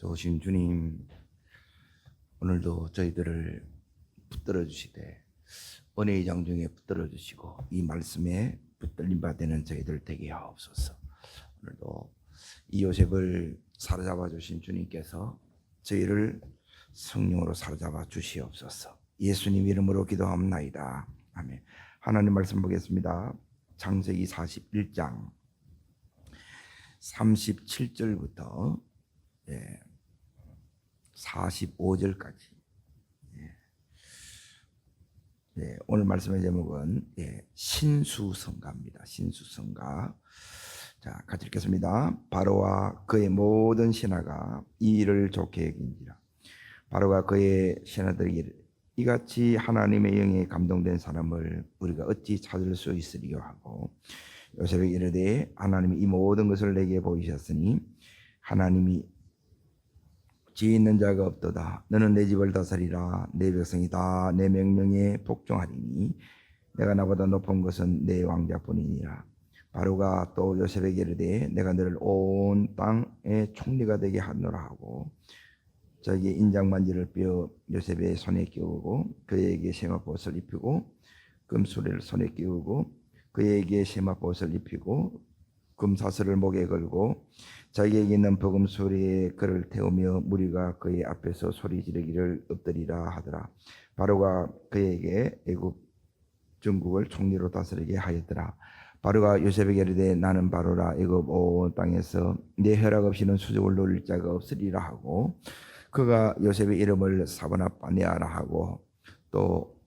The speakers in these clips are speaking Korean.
좋으신 주님, 오늘도 저희들을 붙들어 주시되 은혜의 장중에 붙들어 주시고 이 말씀에 붙들림 받는 저희들 되게 하옵소서. 오늘도 이 요셉을 사로잡아 주신 주님께서 저희를 성령으로 사로잡아 주시옵소서. 예수님 이름으로 기도합나이다. 아멘. 하나님 말씀 보겠습니다. 창세기 41장 37절부터 45절까지. 오늘 말씀의 제목은 신수성가입니다. 신수성가. 자, 같이 읽겠습니다. 바로와 그의 모든 신하가 이 일을 좋게 여긴지라. 바로가 그의 신하들에게 이같이 하나님의 영에 감동된 사람을 우리가 어찌 찾을 수 있으리요 하고 요셉에게 이르되 하나님이 이 모든 것을 내게 보이셨으니 하나님이 지혜 있는 자가 없도다. 너는 내 집을 다스리라. 내 백성이 다 내 명령에 복종하리니 내가 나보다 높은 것은 내 왕자뿐이니라. 바로가 또 요셉에게 이르되 내가 너를 온 땅의 총리가 되게 하노라 하고 자기의 인장만지를 빼어 요셉의 손에 끼우고 그에게 세마포옷을 입히고 금수레를 손에 끼우고 그에게 세마포옷을 입히고 금사슬을 목에 걸고 자기에게 있는 버금소리에 그를 태우며 무리가 그의 앞에서 소리 지르기를 엎드리라 하더라. 바로가 그에게 애굽 전국을 총리로 다스리게 하였더라. 바로가 요셉에게 이르되 나는 바로라. 애굽 온 땅에서 내 허락 없이는 수족을 노릴 자가 없으리라 하고 그가 요셉의 이름을 사바나 빠네아라 하고 또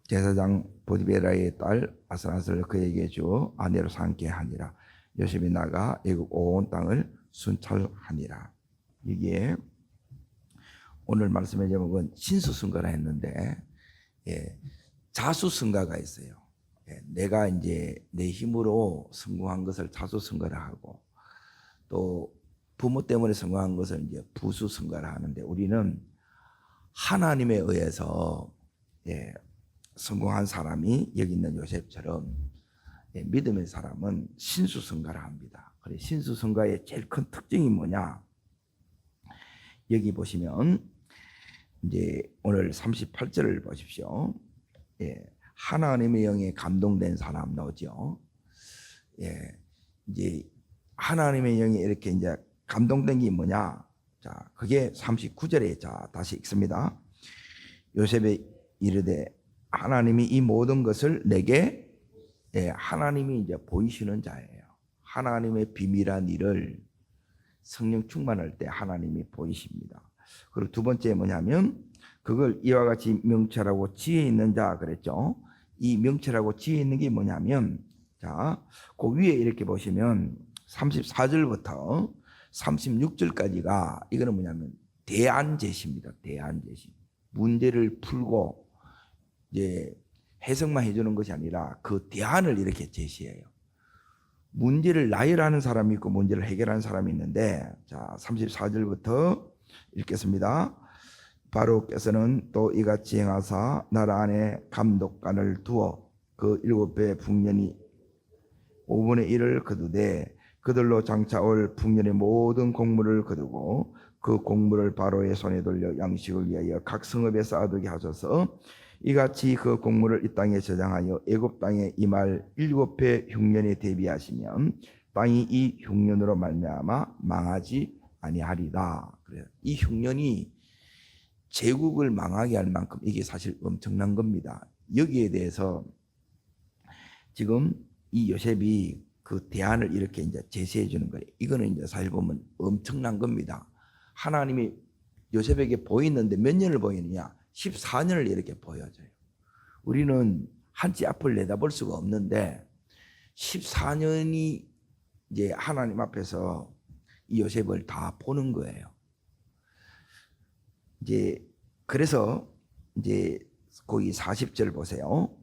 제사장 보디베라의 딸 아스나스를 그에게 주어 아내로 삼게 하니라. 요셉이 나가 애굽 온 땅을 순찰하니라. 이게 오늘 말씀의 제목은 신수성가라 했는데 자수성가가 있어요. 내가 이제 내 힘으로 성공한 것을 자수성가라 하고 또 부모 때문에 성공한 것을 이제 부수성가라 하는데 우리는 하나님에 의해서 성공한 사람이 여기 있는 요셉처럼 믿음의 사람은 신수성가라 합니다. 그래 신수성가의 제일 큰 특징이 뭐냐? 여기 보시면 이제 오늘 38절을 보십시오. 하나님의 영에 감동된 사람 나오죠. 이제 하나님의 영에 이렇게 이제 감동된 게 뭐냐? 자, 그게 39절에 자 다시 읽습니다. 요셉이 이르되 하나님이 이 모든 것을 내게 하나님이 이제 보이시는 자예요. 하나님의 비밀한 일을 성령 충만할 때 하나님이 보이십니다. 그리고 두 번째 뭐냐면 그걸 이와 같이 명철하고 지혜 있는 자 그랬죠. 이 명철하고 지혜 있는 게 뭐냐면 자, 그 위에 이렇게 보시면 34절부터 36절까지가 이거는 뭐냐면 대안 제시입니다. 대안 제시. 문제를 풀고 이제 해석만 해주는 것이 아니라 그 대안을 이렇게 제시해요. 문제를 나열하는 사람이 있고 문제를 해결하는 사람이 있는데 자 34절부터 읽겠습니다. 바로께서는 또 이같이 행하사 나라 안에 감독관을 두어 그 7배 풍년이 5분의 1을 거두되 그들로 장차 올 풍년의 모든 곡물을 거두고 그 곡물을 바로의 손에 돌려 양식을 위하여 각 성읍에 쌓아두게 하소서. 이같이 그 곡물을 이 땅에 저장하여 애굽 땅에 임할 7배 흉년에 대비하시면 땅이 이 흉년으로 말미암아 망하지 아니하리라. 그래요. 이 흉년이 제국을 망하게 할 만큼 이게 사실 엄청난 겁니다. 여기에 대해서 지금 이 요셉이 그 대안을 이렇게 이제 제시해 주는 거예요. 이거는 이제 사실 보면 엄청난 겁니다. 하나님이 요셉에게 보이는데 몇 년을 보이느냐? 14년을 이렇게 보여줘요. 우리는 한치 앞을 내다볼 수가 없는데 14년이 이제 하나님 앞에서 이 요셉을 다 보는 거예요. 이제 그래서 이제 거기 40절 보세요.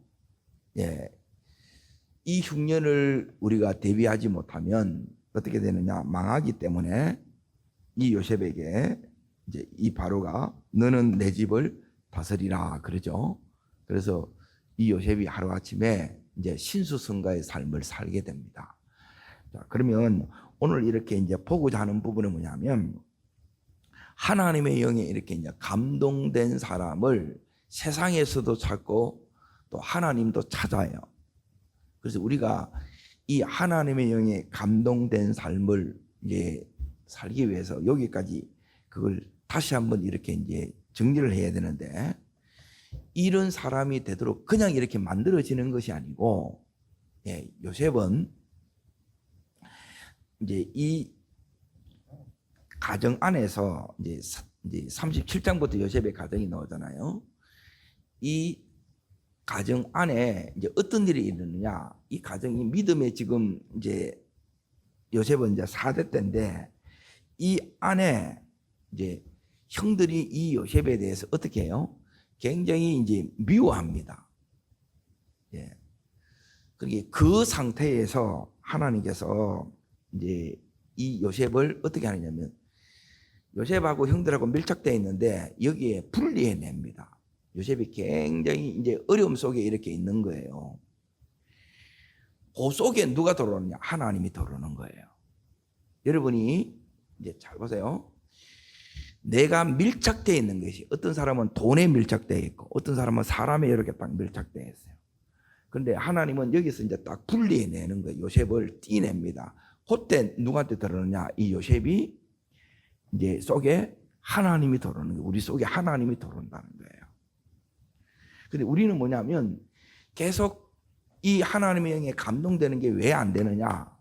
이 흉년을 우리가 대비하지 못하면 어떻게 되느냐? 망하기 때문에 이 요셉에게 이제 이 바로가 너는 내 집을 다스리라 그러죠. 그래서 이 요셉이 하루아침에 이제 신수성가의 삶을 살게 됩니다. 자, 그러면 오늘 이렇게 이제 보고자 하는 부분은 뭐냐면 하나님의 영에 이렇게 이제 감동된 사람을 세상에서도 찾고 또 하나님도 찾아요. 그래서 우리가 이 하나님의 영에 감동된 삶을 이제 살기 위해서 여기까지 그걸 다시 한번 이렇게 이제 정리를 해야 되는데, 이런 사람이 되도록 그냥 이렇게 만들어지는 것이 아니고, 요셉은 이제 이 가정 안에서 이제 37장부터 요셉의 가정이 나오잖아요. 이 가정 안에 이제 어떤 일이 일어나느냐? 이 가정이 믿음의 지금 이제 요셉은 이제 4대 때인데, 이 안에 이제 형들이 이 요셉에 대해서 어떻게 해요? 굉장히 이제 미워합니다. 그러니까 그 상태에서 하나님께서 이제 이 요셉을 어떻게 하느냐면, 요셉하고 형들하고 밀착되어 있는데 여기에 분리해냅니다. 요셉이 굉장히 이제 어려움 속에 이렇게 있는 거예요. 그 속에 누가 들어오느냐? 하나님이 들어오는 거예요. 여러분이 이제 잘 보세요. 내가 밀착되어 있는 것이, 어떤 사람은 돈에 밀착되어 있고 어떤 사람은 사람에 이렇게 딱 밀착되어 있어요. 그런데 하나님은 여기서 이제 딱 분리해내는 거예요. 요셉을 떼냅니다. 그때 누구한테 들어오느냐? 이 요셉이 이제 속에 하나님이 들어오는 거예요. 우리 속에 하나님이 들어온다는 거예요. 근데 우리는 뭐냐면 계속 이 하나님의 영에 감동되는 게 왜 안 되느냐?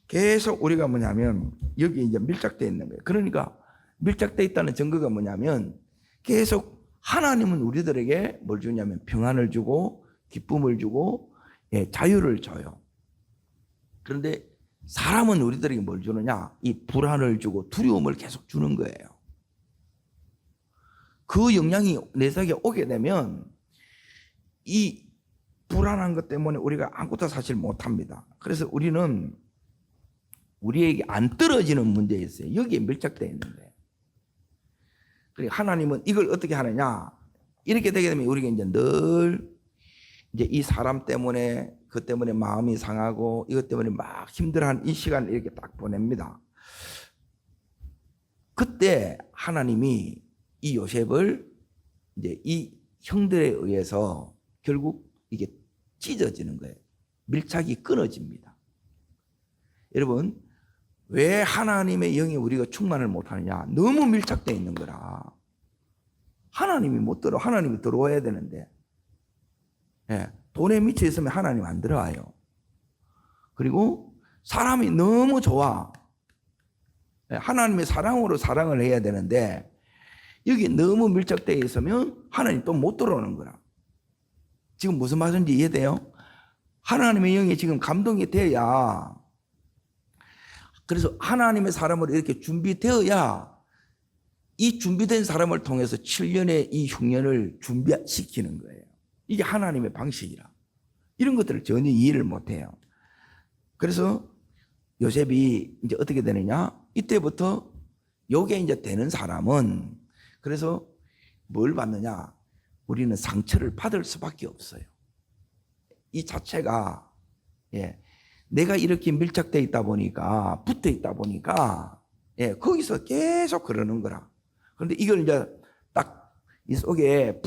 계속 우리가 뭐냐면 여기 이제 밀착되어 있는 거예요. 그러니까 밀착되어 있다는 증거가 뭐냐면, 계속 하나님은 우리들에게 뭘 주냐면 평안을 주고 기쁨을 주고 자유를 줘요. 그런데 사람은 우리들에게 뭘 주느냐? 이 불안을 주고 두려움을 계속 주는 거예요. 그 영향이 내 속에 오게 되면 이 불안한 것 때문에 우리가 아무것도 사실 못합니다. 그래서 우리는 우리에게 안 떨어지는 문제에 있어요. 여기에 밀착되어 있는 거예요. 그러니까 하나님은 이걸 어떻게 하느냐? 이렇게 되게 되면 우리가 이제 늘 이제 이 사람 때문에, 그 때문에 마음이 상하고 이것 때문에 막 힘들어하는 이 시간을 이렇게 딱 보냅니다. 그때 하나님이 이 요셉을 이제 이 형들에 의해서 결국 이게 찢어지는 거예요. 밀착이 끊어집니다. 여러분, 왜 하나님의 영에 우리가 충만을 못하느냐? 너무 밀착되어 있는 거라. 하나님이 못 들어. 하나님이 들어와야 되는데, 돈에 미쳐 있으면 하나님 안 들어와요. 그리고 사람이 너무 좋아. 하나님의 사랑으로 사랑을 해야 되는데 여기 너무 밀착되어 있으면 하나님 또 못 들어오는 거라. 지금 무슨 말인지 이해돼요? 하나님의 영이 지금 감동이 되어야, 그래서 하나님의 사람으로 이렇게 준비되어야 이 준비된 사람을 통해서 7년의 이 흉년을 준비시키는 거예요. 이게 하나님의 방식이라. 이런 것들을 전혀 이해를 못해요. 그래서 요셉이 이제 어떻게 되느냐? 이때부터 요게 이제 되는 사람은, 그래서 뭘 받느냐? 우리는 상처를 받을 수밖에 없어요. 이 자체가, 내가 이렇게 밀착되어 있다 보니까, 붙어 있다 보니까, 거기서 계속 그러는 거라. 그런데 이걸 이제 딱 이 속에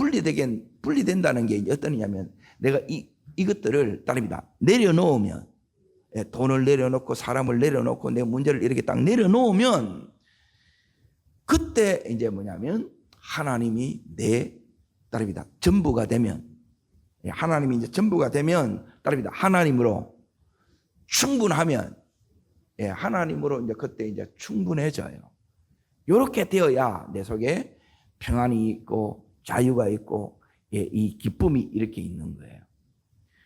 분리된다는 게 이제 어떠냐면, 내가 이것들을 따릅니다. 내려놓으면, 돈을 내려놓고 사람을 내려놓고 내 문제를 이렇게 딱 내려놓으면, 그때 이제 뭐냐면 하나님이 내 따릅니다. 전부가 되면, 하나님이 이제 전부가 되면 따릅니다. 하나님으로 충분하면, 하나님으로 이제 그때 이제 충분해져요. 이렇게 되어야 내 속에 평안이 있고 자유가 있고 이 기쁨이 이렇게 있는 거예요.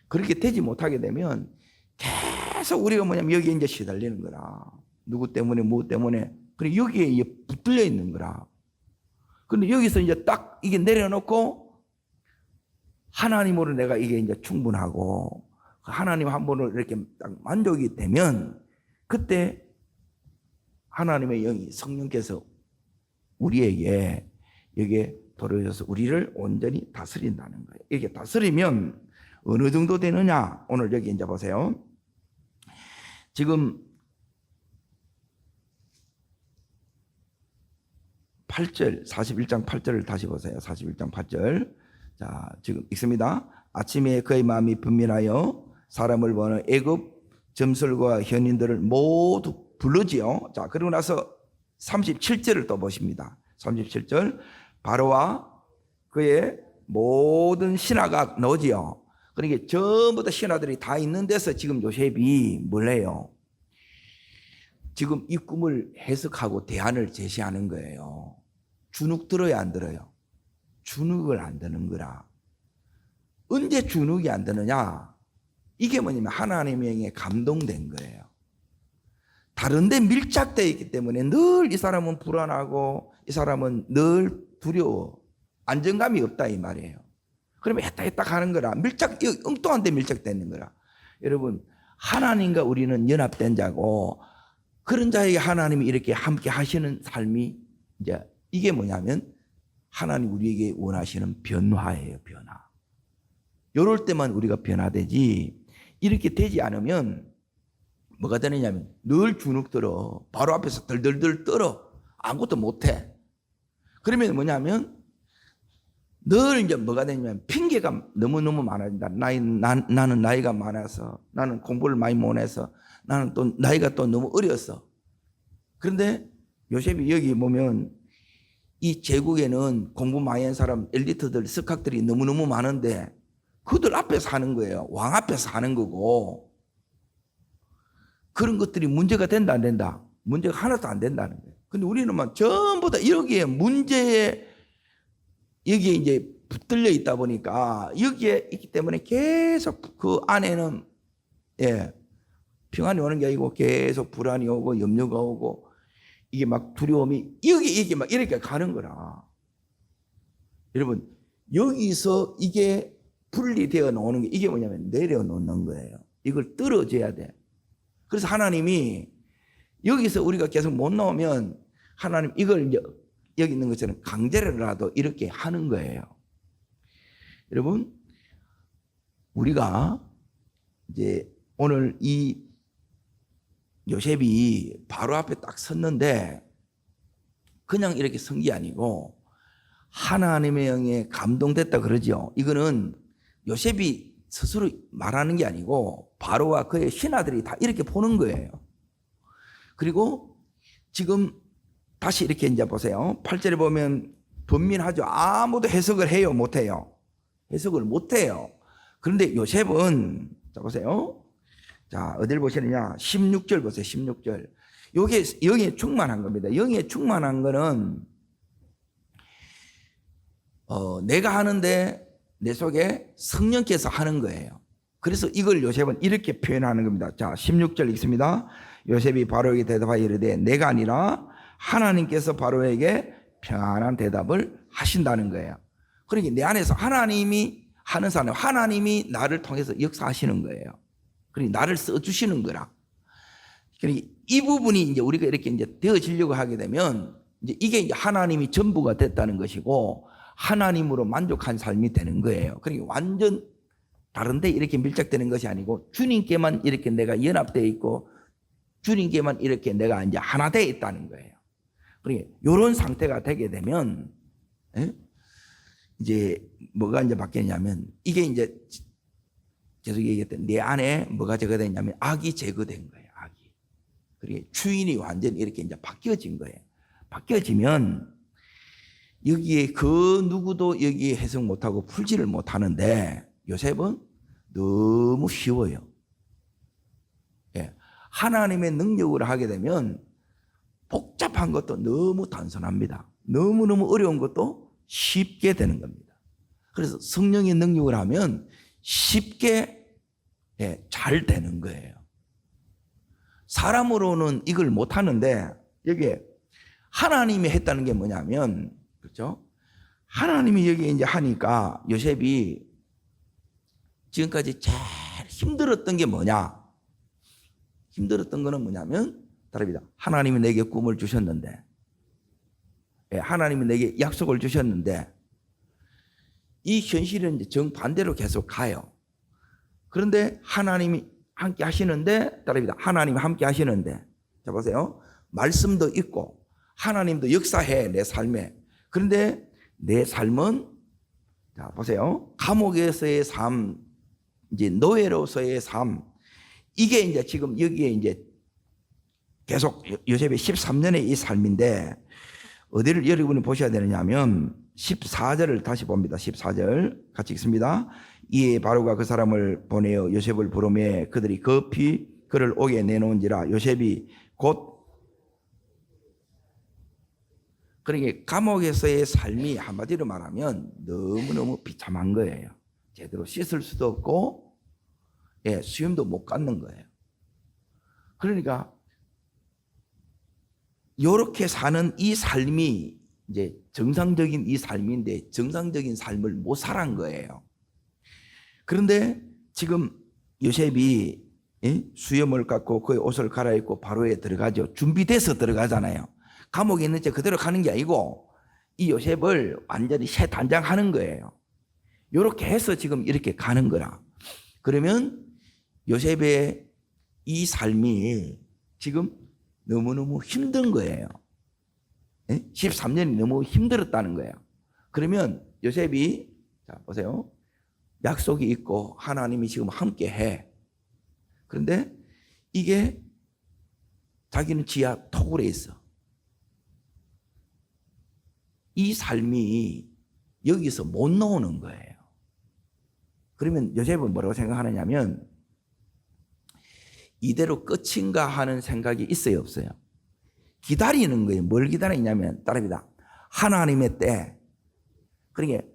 그렇게 되지 못하게 되면 계속 우리가 뭐냐면 여기에 이제 시달리는 거라. 누구 때문에 뭐 때문에. 그리고 여기에 이제 붙들려 있는 거라. 근데 여기서 이제 딱 이게 내려놓고 하나님으로 내가 이게 이제 충분하고 하나님 한 분으로 이렇게 딱 만족이 되면, 그때 하나님의 영이, 성령께서 우리에게 여기에 들어오셔서 우리를 온전히 다스린다는 거예요. 이렇게 다스리면 어느 정도 되느냐? 오늘 여기 이제 보세요. 지금 8절, 41장 8절을 다시 보세요. 41장 8절. 자, 지금 읽습니다. 아침에 그의 마음이 분민하여 사람을 보는 애굽 점술과 현인들을 모두 부르지요. 자, 그리고 나서 37절을 또 보십니다. 37절. 바로와 그의 모든 신하가 나오지요. 그러니까 전부 다 신하들이 다 있는 데서 지금 요셉이 뭘 해요? 지금 이 꿈을 해석하고 대안을 제시하는 거예요. 주눅 들어요, 안 들어요? 주눅을 안 드는 거라. 언제 주눅이 안 드느냐? 이게 뭐냐면 하나님의 영에 감동된 거예요. 다른 데 밀착되어 있기 때문에 늘 이 사람은 불안하고 이 사람은 늘 두려워. 안정감이 없다 이 말이에요. 그러면 했다 하는 거라. 엉뚱한 데 밀착되는 거라. 여러분, 하나님과 우리는 연합된 자고 그런 자에게 하나님이 이렇게 함께 하시는 삶이 이제 이게 뭐냐면 하나님 우리에게 원하시는 변화예요, 변화. 이럴 때만 우리가 변화되지 이렇게 되지 않으면 뭐가 되느냐면 늘 주눅 들어. 바로 앞에서 덜덜덜 떨어. 아무것도 못해. 그러면 뭐냐면 늘 이제 뭐가 되냐면 핑계가 너무너무 많아진다. 나는 나이가 많아서, 나는 공부를 많이 못해서, 나는 또 나이가 또 너무 어려서. 그런데 요셉이 여기 보면 이 제국에는 공부 많이 한 사람, 엘리트들, 석학들이 너무너무 많은데 그들 앞에서 하는 거예요. 왕 앞에서 하는 거고. 그런 것들이 문제가 된다 안 된다? 문제가 하나도 안 된다는 거예요. 근데 우리는 막 전부 다 여기에 문제에 여기에 이제 붙들려 있다 보니까 여기에 있기 때문에 계속 그 안에는 평안이 오는 게 아니고 계속 불안이 오고 염려가 오고 이게 막 두려움이 이게 막 이렇게 가는 거라. 여러분, 여기서 이게 분리되어 나오는 게 이게 뭐냐면 내려놓는 거예요. 이걸 떨어져야 돼. 그래서 하나님이 여기서 우리가 계속 못 나오면 하나님 이걸 이제 여기 있는 것처럼 강제로라도 이렇게 하는 거예요. 여러분, 우리가 이제 오늘 이 요셉이 바로 앞에 딱 섰는데 그냥 이렇게 선 게 아니고 하나님의 영에 감동됐다 그러죠. 이거는 요셉이 스스로 말하는 게 아니고 바로와 그의 신하들이 다 이렇게 보는 거예요. 그리고 지금 다시 이렇게 이제 보세요. 8절에 보면 분민하죠. 아무도 해석을 해요, 못해요? 해석을 못해요. 그런데 요셉은 자 보세요. 자 어딜 보시느냐? 16절 보세요. 16절. 요게 영에 충만한 겁니다. 영에 충만한 거는 내가 하는데 내 속에 성령께서 하는 거예요. 그래서 이걸 요셉은 이렇게 표현하는 겁니다. 자 16절 읽습니다. 요셉이 바로에게 대답하여 이르되 내가 아니라 하나님께서 바로에게 평안한 대답을 하신다는 거예요. 그러니까 내 안에서 하나님이 하는 사람, 하나님이 나를 통해서 역사하시는 거예요. 그러니까 나를 써주시는 거라. 그러니까 이 부분이 이제 우리가 이렇게 이제 되어지려고 하게 되면 이제 이게 이제 하나님이 전부가 됐다는 것이고 하나님으로 만족한 삶이 되는 거예요. 그러니까 완전 다른데 이렇게 밀착되는 것이 아니고 주님께만 이렇게 내가 연합되어 있고 주님께만 이렇게 내가 이제 하나 되어 있다는 거예요. 그러니까 이런 상태가 되게 되면 이제 뭐가 이제 바뀌냐면 이게 이제 계속 얘기했던 내 안에 뭐가 제거됐냐면 악이 제거된 거예요. 악이. 그리고 주인이 완전히 이렇게 이제 바뀌어진 거예요. 바뀌어지면 여기에 그 누구도 여기에 해석 못하고 풀지를 못하는데 요셉은 너무 쉬워요. 하나님의 능력으로 하게 되면 복잡한 것도 너무 단순합니다. 너무너무 어려운 것도 쉽게 되는 겁니다. 그래서 성령의 능력을 하면 쉽게 잘 되는 거예요. 사람으로는 이걸 못하는데 여기에 하나님이 했다는 게 뭐냐면 그렇죠? 하나님이 여기 이제 하니까 요셉이 지금까지 제일 힘들었던 게 뭐냐? 힘들었던 거는 뭐냐면 다릅니다. 하나님이 내게 꿈을 주셨는데 하나님이 내게 약속을 주셨는데 이 현실은 이제 정반대로 계속 가요. 그런데 하나님이 함께 하시는데 다릅니다. 하나님이 함께 하시는데 자 보세요. 말씀도 있고 하나님도 역사해 내 삶에. 그런데 내 삶은 자 보세요. 감옥에서의 삶, 이제 노예로서의 삶, 이게 이제 지금 여기에 이제 계속 요셉의 13년의 이 삶인데 어디를 여러분이 보셔야 되느냐면 14절을 다시 봅니다. 14절 같이 읽습니다. 이에 바로가 그 사람을 보내어 요셉을 부르매 그들이 급히 그를 옥에 내놓은지라 요셉이 곧 그러니까 감옥에서의 삶이 한마디로 말하면 너무너무 비참한 거예요. 제대로 씻을 수도 없고 수염도 못 갖는 거예요. 그러니까 이렇게 사는 이 삶이 이제 정상적인 이 삶인데 정상적인 삶을 못 살은 거예요. 그런데 지금 요셉이 수염을 깎고 그의 옷을 갈아입고 바로에 들어가죠. 준비돼서 들어가잖아요. 감옥에 있는 채 그대로 가는 게 아니고 이 요셉을 완전히 새 단장하는 거예요. 이렇게 해서 지금 이렇게 가는 거라. 그러면 요셉의 이 삶이 지금 너무너무 힘든 거예요. 13년이 너무 힘들었다는 거예요. 그러면 요셉이 자 보세요. 약속이 있고 하나님이 지금 함께 해. 그런데 이게 자기는 지하 토굴에 있어. 이 삶이 여기서 못 나오는 거예요. 그러면 요셉은 뭐라고 생각하느냐면 이대로 끝인가 하는 생각이 있어요, 없어요? 기다리는 거예요. 뭘 기다리냐면 따릅니다. 하나님의 때. 그러니까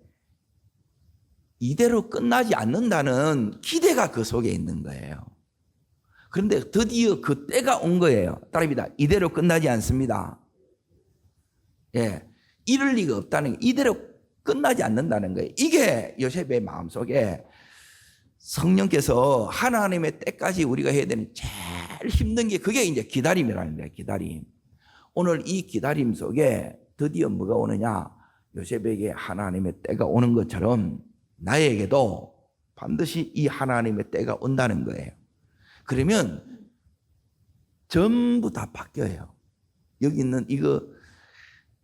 이대로 끝나지 않는다는 기대가 그 속에 있는 거예요. 그런데 드디어 그 때가 온 거예요. 따릅니다. 이대로 끝나지 않습니다. 이럴 리가 없다는 게 이대로 끝나지 않는다는 거예요. 이게 요셉의 마음속에 성령께서 하나님의 때까지 우리가 해야 되는 제일 힘든 게 그게 이제 기다림이라는 거예요. 기다림. 오늘 이 기다림 속에 드디어 뭐가 오느냐? 요셉에게 하나님의 때가 오는 것처럼 나에게도 반드시 이 하나님의 때가 온다는 거예요. 그러면 전부 다 바뀌어요. 여기 있는 이거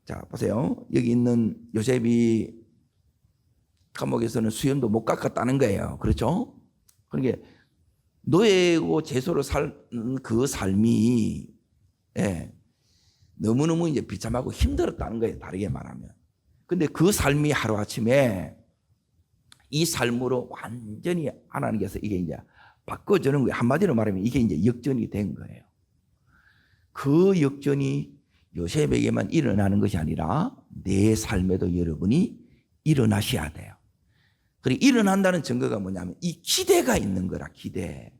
자 보세요. 여기 있는 요셉이 감옥에서는 수염도 못 깎았다는 거예요. 그렇죠? 그러니까 노예고 제소로 살 그 삶이 너무너무 이제 비참하고 힘들었다는 거예요. 다르게 말하면. 근데 그 삶이 하루아침에 이 삶으로 완전히 하나님께서 이게 이제 바꿔주는 거예요. 한마디로 말하면 이게 이제 역전이 된 거예요. 그 역전이 요셉에게만 일어나는 것이 아니라 내 삶에도 여러분이 일어나셔야 돼요. 그리고 일어난다는 증거가 뭐냐면 이 기대가 있는 거라. 기대.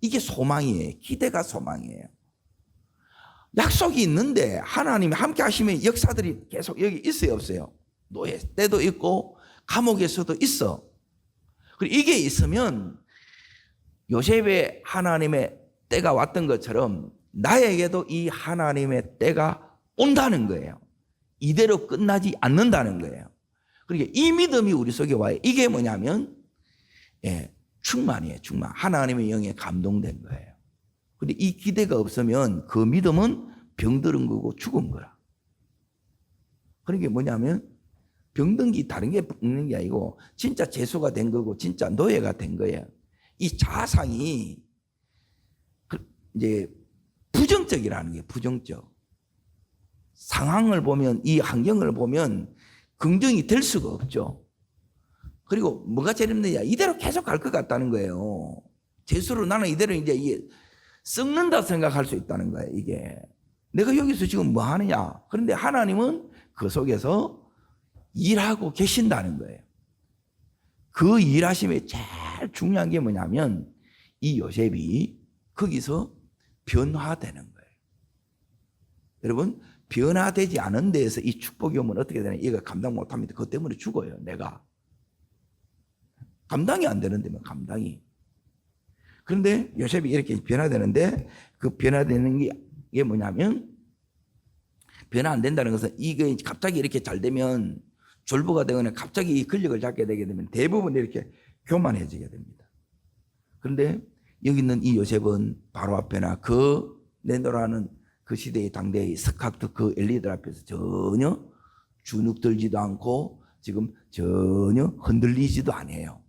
이게 소망이에요. 기대가 소망이에요. 약속이 있는데 하나님이 함께 하시면 역사들이 계속 여기 있어요, 없어요? 노예 때도 있고 감옥에서도 있어. 그리고 이게 있으면 요셉의 하나님의 때가 왔던 것처럼 나에게도 이 하나님의 때가 온다는 거예요. 이대로 끝나지 않는다는 거예요. 그러니까 이 믿음이 우리 속에 와요. 이게 뭐냐면 충만이에요. 충만. 하나님의 영에 감동된 거예요. 근데 이 기대가 없으면 그 믿음은 병들은 거고 죽은 거라. 그러니까 뭐냐면 병든기 다른 게 있는 게 아니고 진짜 재수가 된 거고 진짜 노예가 된 거예요. 이 자상이 이제 부정적이라는 게 부정적. 상황을 보면 이 환경을 보면 긍정이 될 수가 없죠. 그리고 뭐가 재밌느냐 이대로 계속 갈 것 같다는 거예요. 재수로 나는 이대로 이제 이게 썩는다 생각할 수 있다는 거예요. 이게 내가 여기서 지금 뭐 하느냐. 그런데 하나님은 그 속에서 일하고 계신다는 거예요. 그 일하심에 제일 중요한 게 뭐냐면 이 요셉이 거기서 변화되는 거예요. 여러분 변화되지 않은 데에서 이 축복이 오면 어떻게 되냐. 얘가 감당 못합니다. 그것 때문에 죽어요. 내가 감당이 안 되는 데면 감당이. 그런데 요셉이 이렇게 변화되는데 그 변화되는 게 뭐냐면 변화 안 된다는 것은 이게 갑자기 이렇게 잘 되면 졸부가 되거나 갑자기 이 권력을 잡게 되게 되면 대부분 이렇게 교만해지게 됩니다. 그런데 여기 있는 이 요셉은 바로 앞에나 그 내노라는 그 시대의 당대의 스캇트 그 엘리들 앞에서 전혀 주눅들지도 않고 지금 전혀 흔들리지도 않아요.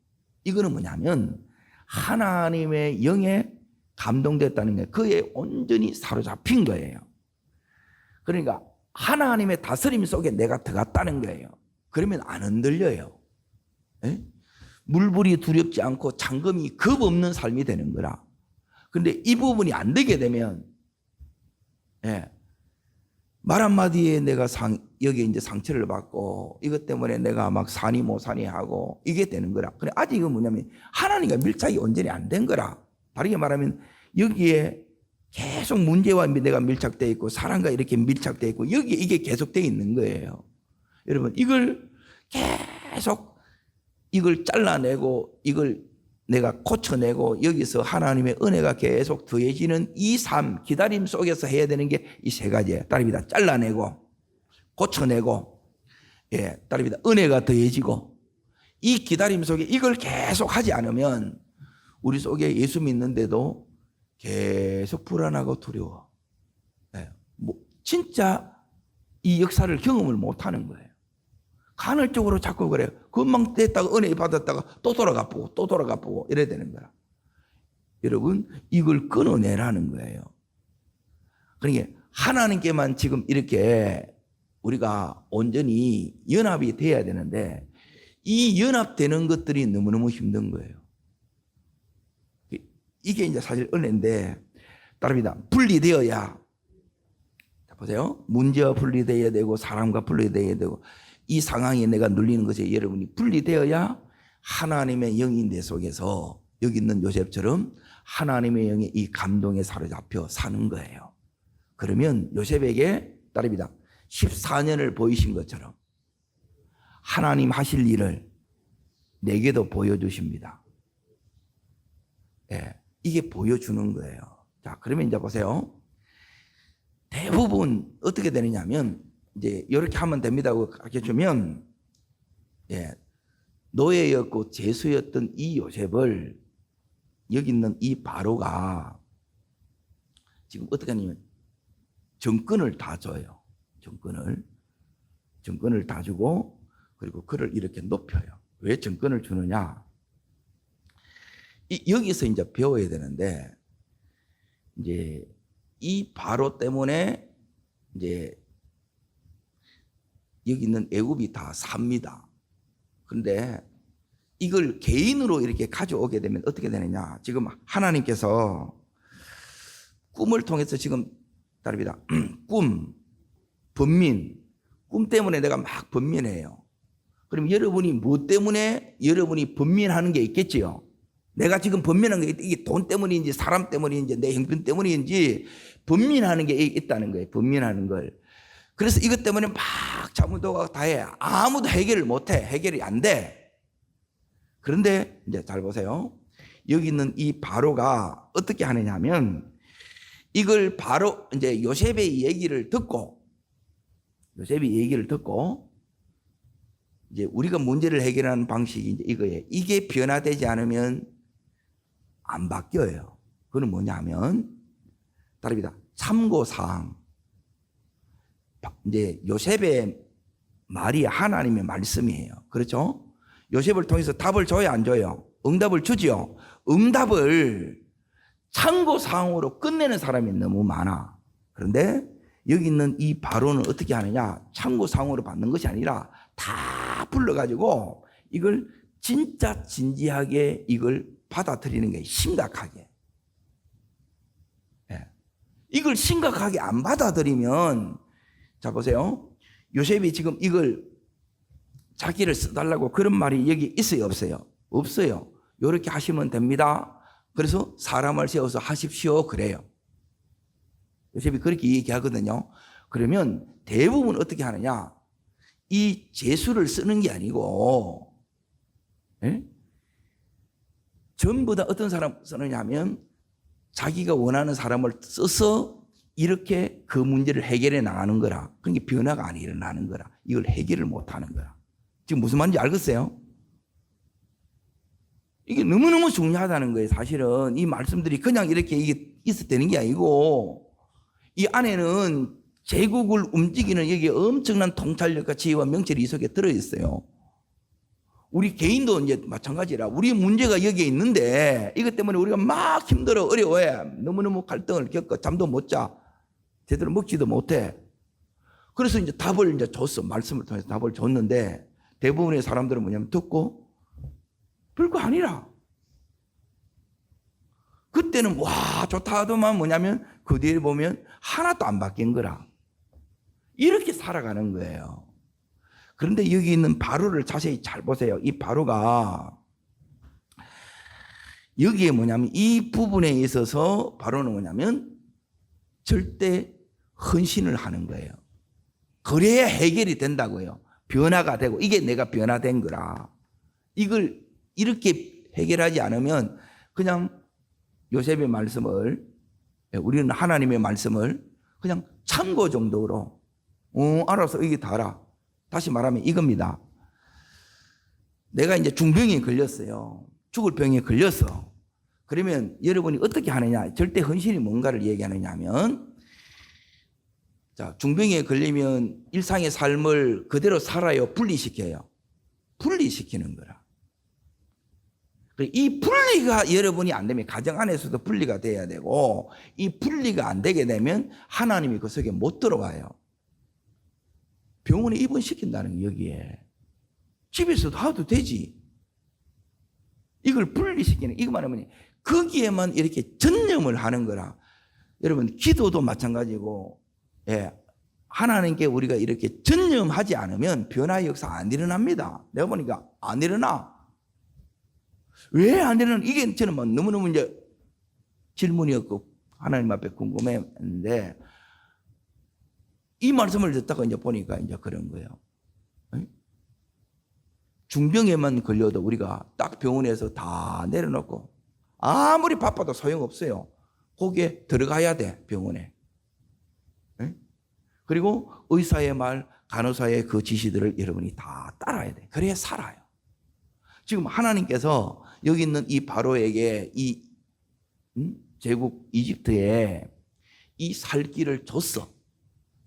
이거는 뭐냐면 하나님의 영에 감동됐다는 게 그에 온전히 사로잡힌 거예요. 그러니까 하나님의 다스림 속에 내가 들어갔다는 거예요. 그러면 안 흔들려요. 예? 물불이 두렵지 않고 잠금이 겁 없는 삶이 되는 거라. 그런데 이 부분이 안 되게 되면 말 한마디에 내가 여기 이제 상처를 받고 이것 때문에 내가 막 사니 못 사니 하고 이게 되는 거라. 그래 아직은 뭐냐면 하나님과 밀착이 온전히 안 된 거라. 다르게 말하면 여기에 계속 문제와 내가 밀착되어 있고 사랑과 이렇게 밀착되어 있고 여기에 이게 계속되어 있는 거예요. 여러분 이걸 계속 이걸 잘라내고 이걸 내가 고쳐내고 여기서 하나님의 은혜가 계속 더해지는 이 삶, 기다림 속에서 해야 되는 게 이 세 가지예요. 따릅니다. 잘라내고 고쳐내고 따릅니다. 은혜가 더해지고 이 기다림 속에 이걸 계속 하지 않으면 우리 속에 예수 믿는데도 계속 불안하고 두려워. 진짜 이 역사를 경험을 못하는 거예요. 간헐적으로 자꾸 그래요. 금방 됐다가 은혜 받았다가 또 돌아가 보고 또 돌아가 보고 이래야 되는 거야. 여러분 이걸 끊어내라는 거예요. 그러니까 하나님께만 지금 이렇게 우리가 온전히 연합이 돼야 되는데 이 연합되는 것들이 너무너무 힘든 거예요. 이게 이제 사실 은혜인데 따릅니다. 분리되어야 보세요. 문제와 분리되어야 되고 사람과 분리되어야 되고 이 상황에 내가 눌리는 것에 여러분이 분리되어야 하나님의 영이 내 속에서 여기 있는 요셉처럼 하나님의 영의 이 감동에 사로잡혀 사는 거예요. 그러면 요셉에게 따릅니다. 14년을 보이신 것처럼 하나님 하실 일을 내게도 보여주십니다. 이게 보여주는 거예요. 자, 그러면 이제 보세요. 대부분 어떻게 되느냐면 이제 이렇게 하면 됩니다고 가르쳐 주면 노예였고 죄수였던 이 요셉을 여기 있는 이 바로가 지금 어떻게 하냐면 정권을 다 줘요. 정권을 다 주고 그리고 그를 이렇게 높여요. 왜 정권을 주느냐? 여기서 이제 배워야 되는데 이제 이 바로 때문에 이제 여기 있는 애굽이 다 삽니다. 그런데 이걸 개인으로 이렇게 가져오게 되면 어떻게 되느냐? 지금 하나님께서 꿈을 통해서 지금 다릅니다. 꿈 때문에 내가 막 번민해요. 그럼 여러분이 뭐 때문에 여러분이 번민하는 게 있겠지요? 내가 지금 번민한 게 이게 돈 때문인지 사람 때문인지 내 형편 때문인지 번민하는 게 있다는 거예요. 번민하는 걸. 그래서 이것 때문에 막 자문도가 다 해. 아무도 해결을 못 해. 해결이 안 돼. 그런데 이제 잘 보세요. 여기 있는 이 바로가 어떻게 하느냐 하면 이걸 바로 이제 요셉의 얘기를 듣고 이제 우리가 문제를 해결하는 방식이 이제 이거예요. 이게 변화되지 않으면 안 바뀌어요. 그건 뭐냐면 다릅니다. 참고사항. 이제 요셉의 말이 하나님의 말씀이에요. 그렇죠? 요셉을 통해서 답을 줘야 안 줘요? 응답을 주지요. 응답을 참고사항으로 끝내는 사람이 너무 많아. 그런데 여기 있는 이 바로는 어떻게 하느냐? 참고사항으로 받는 것이 아니라 다 불러가지고 이걸 진짜 진지하게 이걸 받아들이는 게 심각하게. 이걸 심각하게 안 받아들이면 자 보세요. 요셉이 지금 이걸 자기를 써달라고 그런 말이 여기 있어요 없어요? 없어요. 이렇게 하시면 됩니다. 그래서 사람을 세워서 하십시오 그래요. 요셉이 그렇게 얘기하거든요. 그러면 대부분 어떻게 하느냐? 이 재수를 쓰는 게 아니고 전부 다 어떤 사람 쓰느냐 하면 자기가 원하는 사람을 써서 이렇게 그 문제를 해결해 나가는 거라. 그러니까 변화가 안 일어나는 거라. 이걸 해결을 못 하는 거라. 지금 무슨 말인지 알겠어요? 이게 너무너무 중요하다는 거예요. 사실은 이 말씀들이 그냥 이렇게 이게 있어도 되는 게 아니고 이 안에는 제국을 움직이는 여기에 엄청난 통찰력과 지혜와 명철이 이 속에 들어있어요. 우리 개인도 이제 마찬가지라. 우리 문제가 여기에 있는데 이것 때문에 우리가 막 힘들어 어려워해. 너무너무 갈등을 겪어 잠도 못 자. 제대로 먹지도 못해. 그래서 이제 답을 이제 줬어. 말씀을 통해서 답을 줬는데 대부분의 사람들은 뭐냐면 듣고 별거 아니라. 그때는 와 좋다 하더만 뭐냐면 그 뒤에 보면 하나도 안 바뀐 거라. 이렇게 살아가는 거예요. 그런데 여기 있는 바로를 자세히 잘 보세요. 이 바로가 여기에 뭐냐면 이 부분에 있어서 바로는 뭐냐면 절대 헌신을 하는 거예요. 그래야 해결이 된다고요. 변화가 되고 이게 내가 변화된 거라. 이걸 이렇게 해결하지 않으면 그냥 요셉의 말씀을 우리는 하나님의 말씀을 그냥 참고 정도로 알아서 이게 다라. 다시 말하면 이겁니다. 내가 이제 중병에 걸렸어요. 죽을 병에 걸렸어. 그러면 여러분이 어떻게 하느냐? 절대 헌신이 뭔가를 얘기하느냐 하면 자, 중병에 걸리면 일상의 삶을 그대로 살아요? 분리시켜요? 분리시키는 거라. 이 분리가 여러분이 안 되면 가정 안에서도 분리가 돼야 되고 이 분리가 안 되게 되면 하나님이 그 속에 못 들어와요. 병원에 입원시킨다는 게 여기에. 집에서도 하도 되지. 이걸 분리시키는, 이것만 하면 거기에만 이렇게 전념을 하는 거라. 여러분, 기도도 마찬가지고, 예, 하나님께 우리가 이렇게 전념하지 않으면 변화의 역사 안 일어납니다. 내가 보니까 안 일어나. 왜 안 일어나? 이게 저는 뭐 너무너무 이제 질문이었고, 하나님 앞에 궁금했는데, 이 말씀을 듣다가 이제 보니까 이제 그런 거예요. 중병에만 걸려도 우리가 딱 병원에서 다 내려놓고 아무리 바빠도 소용없어요. 거기에 들어가야 돼, 병원에. 그리고 의사의 말, 간호사의 그 지시들을 여러분이 다 따라야 돼. 그래야 살아요. 지금 하나님께서 여기 있는 이 바로에게 이 제국 이집트에 이 살 길을 줬어.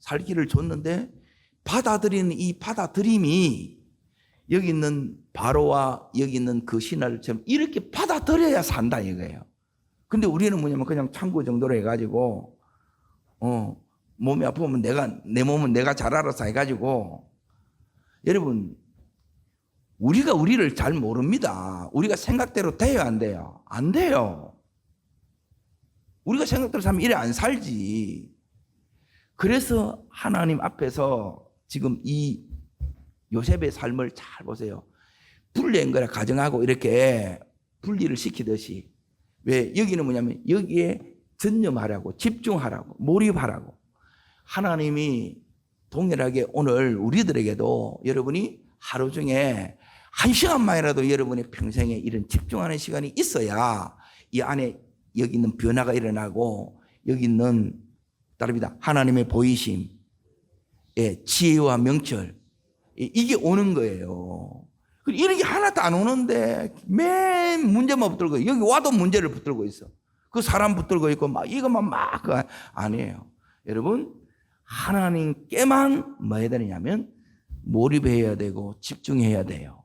살 길을 줬는데 받아들이는 이 받아들임이 여기 있는 바로와 여기 있는 그 신하들처럼 이렇게 받아들여야 산다 이거예요. 근데 우리는 뭐냐면 그냥 참고 정도로 해가지고 몸이 아프면 내 몸은 내가 잘 알아서 해가지고 여러분 우리가 우리를 잘 모릅니다. 우리가 생각대로 돼요 안 돼요? 안 돼요. 우리가 생각대로 살면 이래 안 살지. 그래서 하나님 앞에서 지금 이 요셉의 삶을 잘 보세요. 분리한 거라 가정하고 이렇게 분리를 시키듯이. 왜? 여기는 뭐냐면 여기에 전념하라고, 집중하라고, 몰입하라고. 하나님이 동일하게 오늘 우리들에게도 여러분이 하루 중에 1시간만이라도 여러분의 평생에 이런 집중하는 시간이 있어야 이 안에 여기 있는 변화가 일어나고 여기 있는 다릅니다. 하나님의 보이심, 지혜와 명철, 이게 오는 거예요. 이런 게 하나도 안 오는데 맨 문제만 붙들고 여기 와도 문제를 붙들고 있어. 그 사람 붙들고 있고 막 이것만 막 아니에요. 여러분 하나님께만 뭐 해야 되냐면 몰입해야 되고 집중해야 돼요.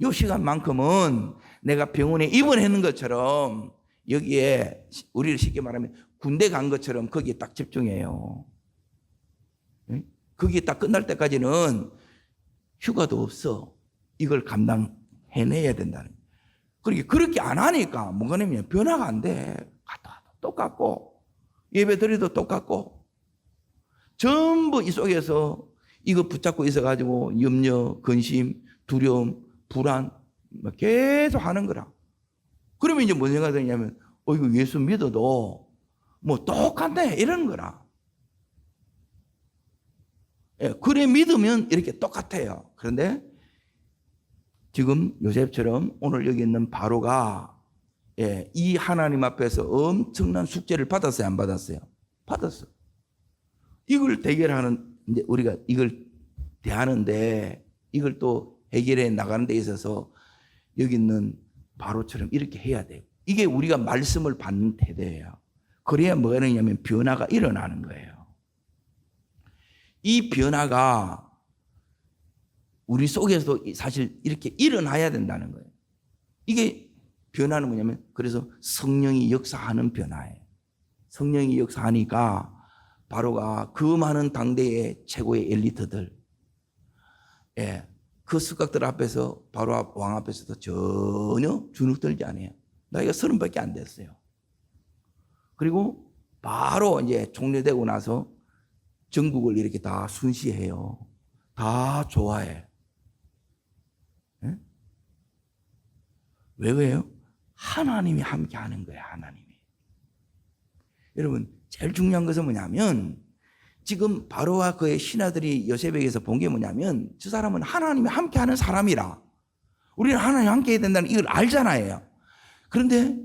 이 시간만큼은 내가 병원에 입원했는 것처럼 여기에 우리를 쉽게 말하면 군대 간 것처럼 거기에 딱 집중해요. 거기에 딱 끝날 때까지는 휴가도 없어. 이걸 감당해내야 된다는 거예요. 그러니까 그렇게 안 하니까 뭐가 되면 변화가 안 돼. 똑같고 예배 드리도 똑같고 전부 이 속에서 이거 붙잡고 있어가지고 염려, 근심, 두려움, 불안 계속 하는 거라. 그러면 이제 뭔 생각이 드냐면 이거 예수 믿어도 뭐 똑같네 이런 거라. 그래 믿으면 이렇게 똑같아요. 그런데 지금 요셉처럼 오늘 여기 있는 바로가 이 하나님 앞에서 엄청난 숙제를 받았어요, 안 받았어요? 받았어. 이걸 대결하는 이제 우리가 이걸 대하는데 이걸 또 해결해 나가는 데 있어서 여기 있는 바로처럼 이렇게 해야 돼요. 이게 우리가 말씀을 받는 태도예요. 그래야 뭐가 되냐면 변화가 일어나는 거예요. 이 변화가 우리 속에서도 사실 이렇게 일어나야 된다는 거예요. 이게 변화는 뭐냐면 그래서 성령이 역사하는 변화예요. 성령이 역사하니까 바로가 그 많은 당대의 최고의 엘리트들, 그 석각들 앞에서 바로 왕 앞에서도 전혀 주눅들지 않아요. 나이가 30밖에 안 됐어요. 그리고 바로 이제 종료되고 나서 전국을 이렇게 다 순시해요. 다 좋아해. 왜 그래요? 하나님이 함께 하는 거예요. 하나님이. 여러분 제일 중요한 것은 뭐냐면 지금 바로와 그의 신하들이 요셉에게서 본 게 뭐냐면 저 사람은 하나님이 함께 하는 사람이라 우리는 하나님 함께 해야 된다는 이걸 알잖아요. 그런데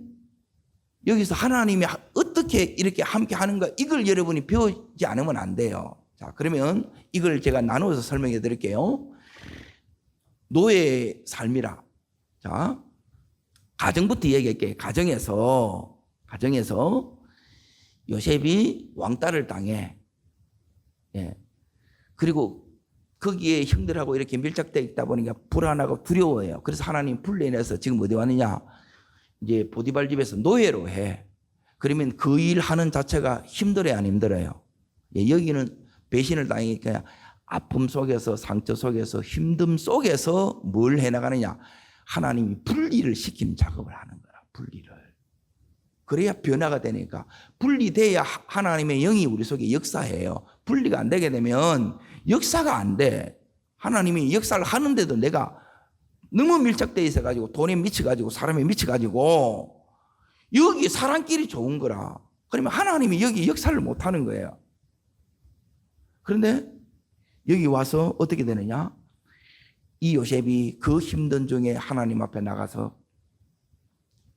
여기서 하나님이 어떻게 이렇게 함께 하는가 이걸 여러분이 배우지 않으면 안 돼요. 자, 그러면 이걸 제가 나누어서 설명해 드릴게요. 노예의 삶이라. 자, 가정부터 얘기할게요. 가정에서 요셉이 왕따를 당해. 그리고 거기에 형들하고 이렇게 밀착되어 있다 보니까 불안하고 두려워해요. 그래서 하나님 불러내서 지금 어디 왔느냐? 이제 보디발 집에서 노예로 해. 그러면 그 일 하는 자체가 힘들어요, 안 힘들어요? 여기는 배신을 당하니까 아픔 속에서, 상처 속에서, 힘듦 속에서 뭘 해나가느냐? 하나님이 분리를 시키는 작업을 하는 거야, 분리를. 그래야 변화가 되니까. 분리돼야 하나님의 영이 우리 속에 역사해요. 분리가 안 되게 되면 역사가 안 돼. 하나님이 역사를 하는데도 내가 너무 밀착되어 있어가지고 돈에 미쳐가지고 사람에 미쳐가지고 여기 사람끼리 좋은 거라. 그러면 하나님이 여기 역사를 못하는 거예요. 그런데 여기 와서 어떻게 되느냐? 이 요셉이 그 힘든 중에 하나님 앞에 나가서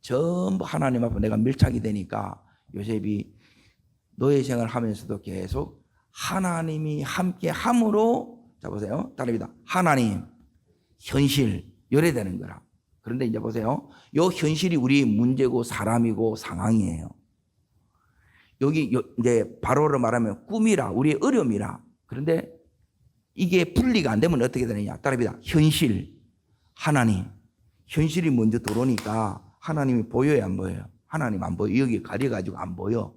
전부 하나님 앞에 내가 밀착이 되니까 요셉이 노예 생활을 하면서도 계속 하나님이 함께 함으로, 자 보세요. 따릅니다. 하나님, 현실, 열애되는 거라. 그런데 이제 보세요. 요 현실이 우리 문제고 사람이고 상황이에요. 여기 이제 바로로 말하면 꿈이라, 우리의 어려움이라. 그런데 이게 분리가 안 되면 어떻게 되느냐? 따릅니다. 현실, 하나님. 현실이 먼저 들어오니까 하나님이 보여요, 안 보여요? 하나님 안 보여. 여기 가려가지고 안 보여.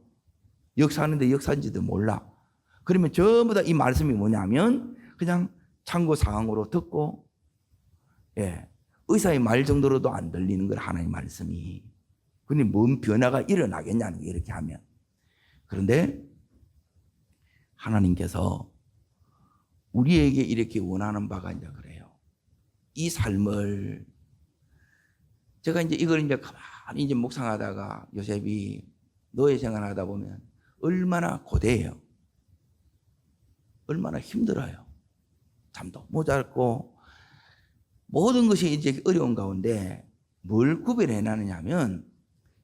역사하는데 역사인지도 몰라. 그러면 전부 다 이 말씀이 뭐냐면 그냥 참고 상황으로 듣고, 의사의 말 정도로도 안 들리는 걸 하나님 말씀이. 근데 뭔 변화가 일어나겠냐는 게 이렇게 하면. 그런데 하나님께서 우리에게 이렇게 원하는 바가 이제 그래요. 이 삶을 제가 이제 이걸 이제 가만히 이제 묵상하다가 요셉이 노예 생활하다 보면 얼마나 고대해요. 얼마나 힘들어요. 잠도 모자랐고 모든 것이 이제 어려운 가운데 뭘 구별해 놨느냐면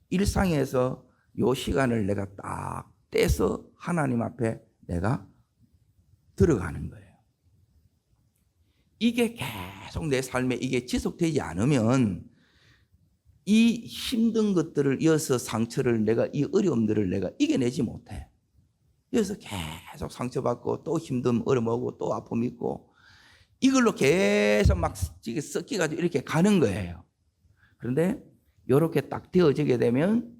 일상에서 요 시간을 내가 딱 떼서 하나님 앞에 내가 들어가는 거예요. 이게 계속 내 삶에 이게 지속되지 않으면 이 힘든 것들을 이어서 상처를 내가 이 어려움들을 내가 이겨내지 못해. 그래서 계속 상처받고 또 힘듦 어려움하고 또 아픔 있고 이걸로 계속 막 섞여가지고 이렇게 가는 거예요. 그런데 이렇게 딱 되어지게 되면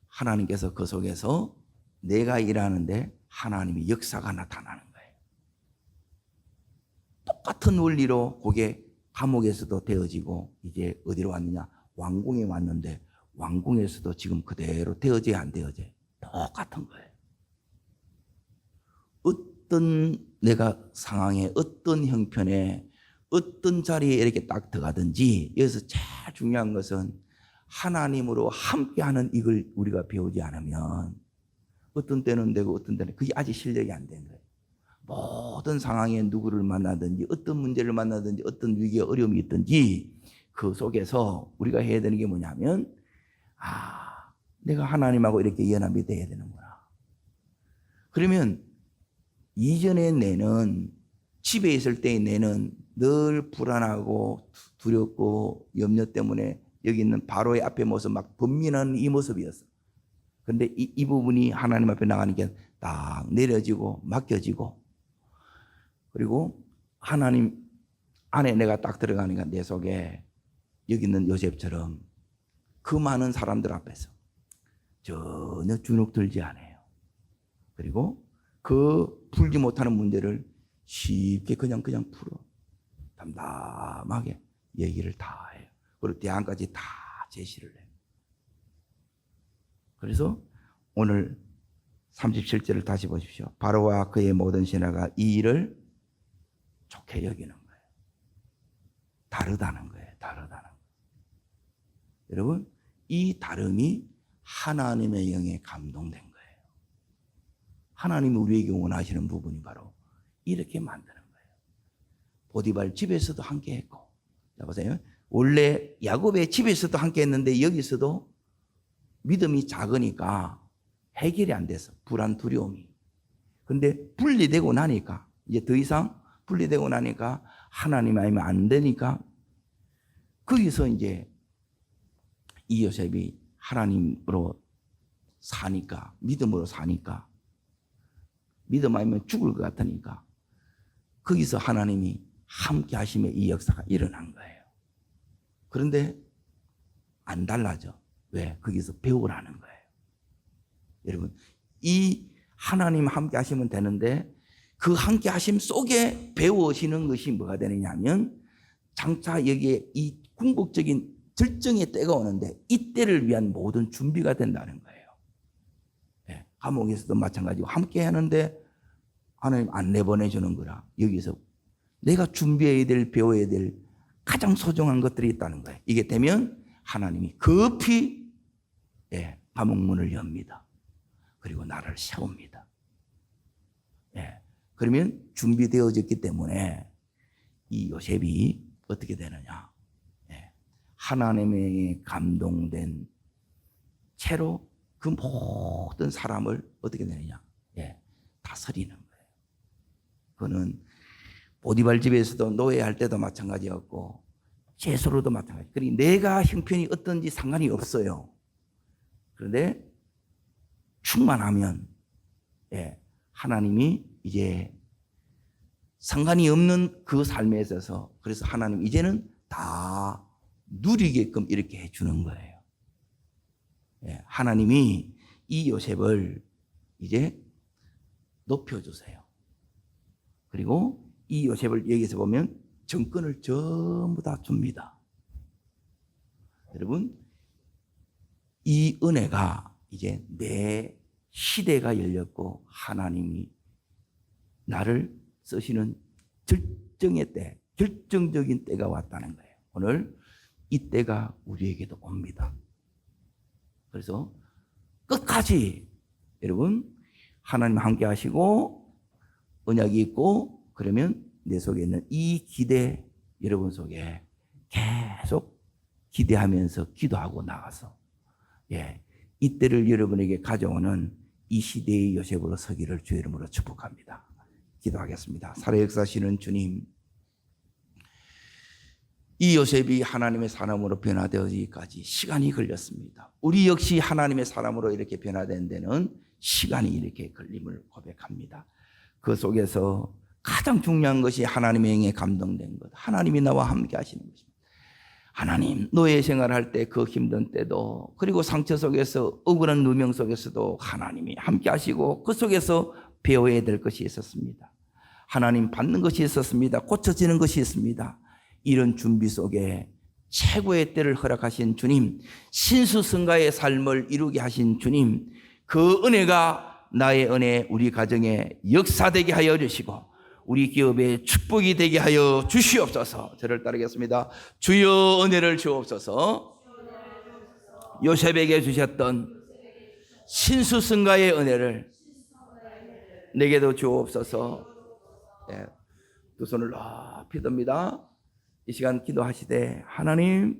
하나님께서 그 속에서 내가 일하는데 하나님의 역사가 나타나는 거예요. 똑같은 원리로 그게 감옥에서도 되어지고 이제 어디로 왔느냐? 왕궁에 왔는데 왕궁에서도 지금 그대로 되어져야 안 되어져요? 똑같은 거예요. 어떤 내가 상황에 어떤 형편에 어떤 자리에 이렇게 딱 들어가든지 여기서 제일 중요한 것은 하나님으로 함께하는 이걸 우리가 배우지 않으면 어떤 때는 되고 어떤 때는 그게 아직 실력이 안 된 거예요. 모든 상황에 누구를 만나든지 어떤 문제를 만나든지 어떤 위기에 어려움이 있든지 그 속에서 우리가 해야 되는 게 뭐냐면 내가 하나님하고 이렇게 연합이 돼야 되는구나. 그러면 이전의 내는 집에 있을 때의 내는 늘 불안하고 두렵고 염려 때문에 여기 있는 바로의 앞에 모습 막 번민한 이 모습이었어. 그런데 이 부분이 하나님 앞에 나가는 게 딱 내려지고 맡겨지고, 그리고 하나님 안에 내가 딱 들어가니까 내 속에 여기 있는 요셉처럼 그 많은 사람들 앞에서 전혀 주눅 들지 않아요. 그리고 그 풀지 못하는 문제를 쉽게 그냥 풀어 담담하게 얘기를 다 해요. 그리고 대안까지 다 제시를 해요. 그래서 오늘 37절을 다시 보십시오. 바로와 그의 모든 신하가 이 일을 좋게 여기는 거예요. 다르다는 거예요. 여러분, 이 다름이 하나님의 영에 감동된 거예요. 하나님이 우리에게 원하시는 부분이 바로 이렇게 만드는 거예요. 보디발 집에서도 함께 했고, 자 보세요. 원래 야곱의 집에서도 함께 했는데 여기서도 믿음이 작으니까 해결이 안 돼서 불안, 두려움이. 근데 분리되고 나니까, 이제 더 이상 분리되고 나니까 하나님 아니면 안 되니까 거기서 이제 이 요셉이 하나님으로 사니까, 믿음으로 사니까, 믿음 아니면 죽을 것 같으니까 거기서 하나님이 함께 하심의 이 역사가 일어난 거예요. 그런데 안 달라져. 왜? 거기서 배우라는 거예요. 여러분, 이 하나님 함께 하시면 되는데 그 함께 하심 속에 배워지는 것이 뭐가 되느냐 하면, 장차 여기에 이 궁극적인 절정의 때가 오는데 이 때를 위한 모든 준비가 된다는 거예요. 네, 감옥에서도 마찬가지고 함께 하는데 하나님 안 내보내주는 거라 여기서 내가 준비해야 될, 배워야 될 가장 소중한 것들이 있다는 거예요. 이게 되면 하나님이 급히 감옥문을 엽니다. 그리고 나를 세웁니다. 그러면 준비되어졌기 때문에 이 요셉이 어떻게 되느냐, 하나님의 감동된 채로 그 모든 사람을 어떻게 되느냐, 다스리는 거예요. 그거는 보디발 집에서도 노예할 때도 마찬가지였고 채소로도 마찬가지. 그러니 내가 형편이 어떤지 상관이 없어요. 그런데 충만하면 하나님이 이제 상관이 없는 그 삶에 있어서, 그래서 하나님 이제는 다 누리게끔 이렇게 해주는 거예요. 하나님이 이 요셉을 이제 높여주세요. 그리고 이 요셉을 여기서 보면 정권을 전부 다 줍니다. 여러분, 이 은혜가 이제 내 시대가 열렸고 하나님이 나를 쓰시는 절정의 때, 결정적인 때가 왔다는 거예요. 오늘 이 때가 우리에게도 옵니다. 그래서 끝까지 여러분 하나님 함께 하시고 언약이 있고, 그러면 내 속에 있는 이 기대, 여러분 속에 계속 기대하면서 기도하고 나가서 이 때를 여러분에게 가져오는 이 시대의 요셉으로 서기를 주의 이름으로 축복합니다. 기도하겠습니다. 살아 역사하시는 주님, 이 요셉이 하나님의 사람으로 변화되어지기까지 시간이 걸렸습니다. 우리 역시 하나님의 사람으로 이렇게 변화된 데는 시간이 이렇게 걸림을 고백합니다. 그 속에서 가장 중요한 것이 하나님의 영에 감동된 것, 하나님이 나와 함께 하시는 것입니다. 하나님, 노예 생활할 때 그 힘든 때도, 그리고 상처 속에서 억울한 누명 속에서도 하나님이 함께 하시고 그 속에서 배워야 될 것이 있었습니다. 하나님 받는 것이 있었습니다. 고쳐지는 것이 있습니다. 이런 준비 속에 최고의 때를 허락하신 주님, 신수성가의 삶을 이루게 하신 주님, 그 은혜가 나의 은혜, 우리 가정에 역사되게 하여 주시고 우리 기업에 축복이 되게 하여 주시옵소서. 저를 따르겠습니다. 주여 은혜를 주옵소서. 요셉에게 주셨던 신수성가의 은혜를 내게도 주옵소서. 두 손을 높이 듭니다. 이 시간 기도하시되, 하나님,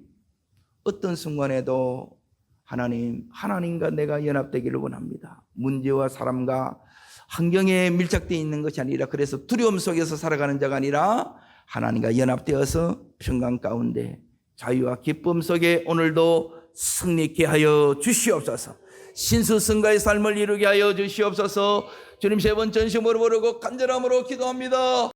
어떤 순간에도 하나님과 내가 연합되기를 원합니다. 문제와 사람과 환경에 밀착되어 있는 것이 아니라, 그래서 두려움 속에서 살아가는 자가 아니라 하나님과 연합되어서 평강 가운데 자유와 기쁨 속에 오늘도 승리케 하여 주시옵소서. 신수승가의 삶을 이루게 하여 주시옵소서. 주님 세 번 전심으로 부르고 간절함으로 기도합니다.